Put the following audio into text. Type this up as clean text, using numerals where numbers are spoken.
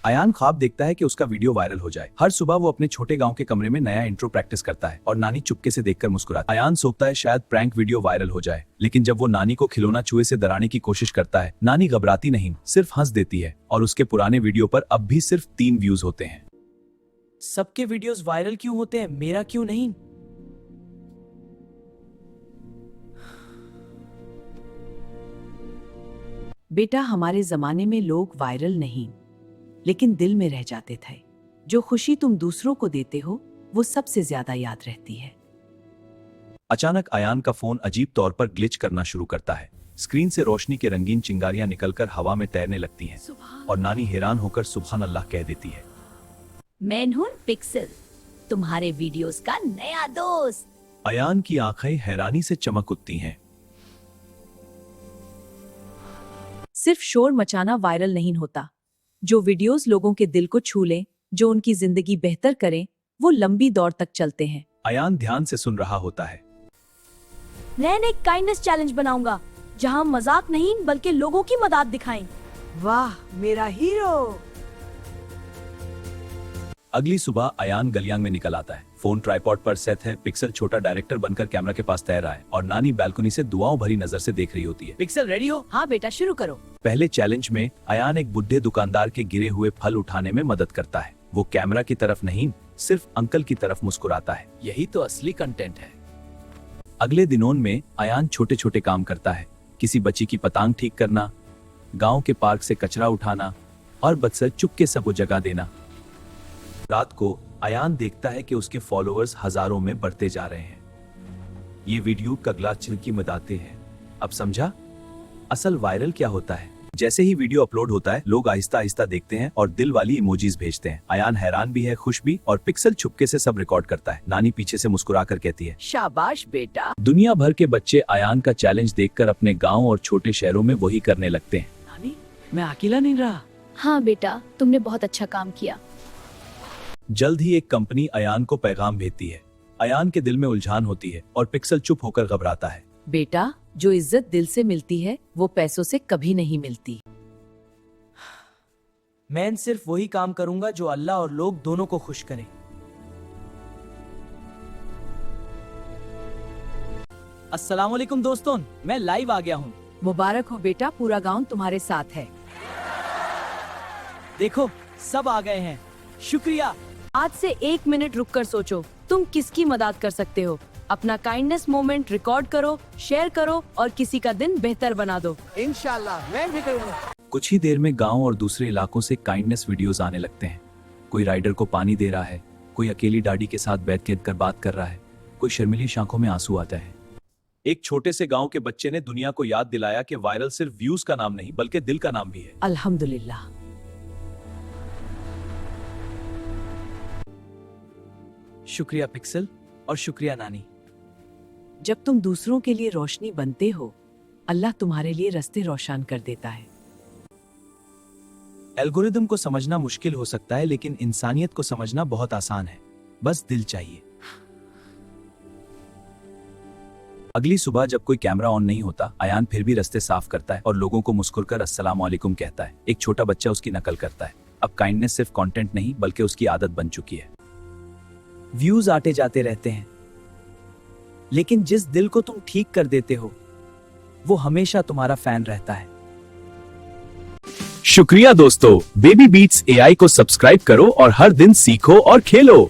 अयान ख्वाब देखता है कि उसका वीडियो वायरल हो जाए। हर सुबह वो अपने छोटे गांव के कमरे में नया इंट्रो प्रैक्टिस करता है और नानी चुपके से देखकर मुस्कुराती है। अयान सोचता है शायद प्रैंक वीडियो वायरल हो जाए, लेकिन जब वो नानी को खिलौना चूहे से डराने की कोशिश करता है, नानी घबराती नहीं, सिर्फ हंस देती है और उसके पुराने वीडियो पर अब भी सिर्फ 3 व्यूज होते हैं। सबके वीडियोस वायरल क्यों होते हैं, मेरा क्यों नहीं? बेटा, हमारे जमाने में लोग वायरल नहीं लेकिन दिल में रह जाते थे। जो खुशी तुम दूसरों को देते हो वो सबसे ज्यादा याद रहती है। अचानक अयान का फोन अजीब तौर पर ग्लिच करना शुरू करता है। स्क्रीन से रोशनी के रंगीन चिंगारियां निकलकर हवा में तैरने लगती हैं और नानी हैरान होकर सुभान अल्लाह कह देती है। मैं हूं पिक्सल, तुम्हारे वीडियोस का नया दोस्त। अयान की आंखें हैरानी से चमक उठती हैं। सिर्फ शोर मचाना वायरल नहीं होता। जो वीडियोस लोगों के दिल को छू लें, जो उनकी जिंदगी बेहतर करें, वो लंबी दौर तक चलते हैं। अयान ध्यान से सुन रहा होता है। मैं एक काइंडनेस चैलेंज बनाऊंगा जहां मजाक नहीं बल्कि लोगों की मदद दिखाएं। वाह, मेरा हीरो। अगली सुबह अयान गलियांग में निकल आता है। फोन ट्राइपॉड पर सेट है। पिक्सल छोटा डायरेक्टर बनकर कैमरा के पास तैर रहा है और नानी बालकनी से दुआओं भरी नजर से देख रही होती है। पिक्सल रेडी हो? हाँ बेटा, शुरू करो। पहले चैलेंज में अयान एक बुढ़े दुकानदार के गिरे हुए फल उठाने में मदद करता है। वो कैमरा की तरफ नहीं, सिर्फ अंकल की तरफ मुस्कुराता है। यही तो असली कंटेंट है। अगले दिनों में अयान छोटे छोटे काम करता है। किसी बच्ची की पतंग ठीक करना, गांव के पार्क से कचरा उठाना और बच्चे चुपके से वो जगह देना। रात को अयान देखता है कि उसके फॉलोअर्स हजारों में बढ़ते जा रहे हैं। ये वीडियो कगला चिल्की मदाते हैं। अब समझा असल वायरल क्या होता है? जैसे ही वीडियो अपलोड होता है, लोग आहिस्ता आहिस्ता देखते हैं और दिल वाली इमोजीज भेजते हैं। अयान हैरान भी है, खुश भी, और पिक्सल छुपके से सब रिकॉर्ड करता है। नानी पीछे से मुस्कुराकर कहती है, शाबाश बेटा। दुनिया भर के बच्चे अयान का चैलेंज देखकर अपने गांव और छोटे शहरों में वही करने लगते हैं। नानी, मैं अकेला नहीं रहा। हाँ बेटा, तुमने बहुत अच्छा काम किया। जल्द ही एक कंपनी अयान को पैगाम भेजती है। अयान के दिल में उलझान होती है और पिक्सल चुप होकर घबराता है। बेटा, जो इज्जत दिल से मिलती है वो पैसों से कभी नहीं मिलती। मैं सिर्फ वही काम करूंगा जो अल्लाह और लोग दोनों को खुश करे। अस्सलाम वालेकुम दोस्तों, मैं लाइव आ गया हूँ। मुबारक हो बेटा, पूरा गांव तुम्हारे साथ है। देखो, सब आ गए हैं। शुक्रिया। आज से 1 मिनट रुककर सोचो, तुम किसकी मदद कर सकते हो। अपना काइंडनेस मोमेंट रिकॉर्ड करो, शेयर करो और किसी का दिन बेहतर बना दो। इंशाल्लाह मैं भी करूंगा। कुछ ही देर में गांव और दूसरे इलाकों से काइंडनेस वीडियोस आने लगते हैं। कोई राइडर को पानी दे रहा है, कोई अकेली दादी के साथ बैठ कर बात कर रहा है, कोई शर्मिली आंखों में आंसू आता है। एक छोटे से गांव के बच्चे ने दुनिया को याद दिलाया कि वायरल सिर्फ व्यूज का नाम नहीं बल्कि दिल का नाम भी है। अल्हम्दुलिल्लाह। शुक्रिया पिक्सल और शुक्रिया नानी। जब तुम दूसरों के लिए रोशनी बनते हो, अल्लाह तुम्हारे लिए रास्ते रोशन कर देता है। एल्गोरिदम को समझना मुश्किल हो सकता है, लेकिन इंसानियत को समझना बहुत आसान है। बस दिल चाहिए। अगली सुबह जब कोई कैमरा ऑन नहीं होता, अयान फिर भी रास्ते साफ करता है और लोगों को मुस्कुराकर अस्सलाम वालेकुम कहता है। एक छोटा बच्चा उसकी नकल करता है। अब काइंडनेस सिर्फ कंटेंट नहीं बल्कि उसकी आदत बन चुकी है। व्यूज आते जाते रहते हैं, लेकिन जिस दिल को तुम ठीक कर देते हो वो हमेशा तुम्हारा फैन रहता है। शुक्रिया दोस्तों, बेबी बीट्स एआई को सब्सक्राइब करो और हर दिन सीखो और खेलो।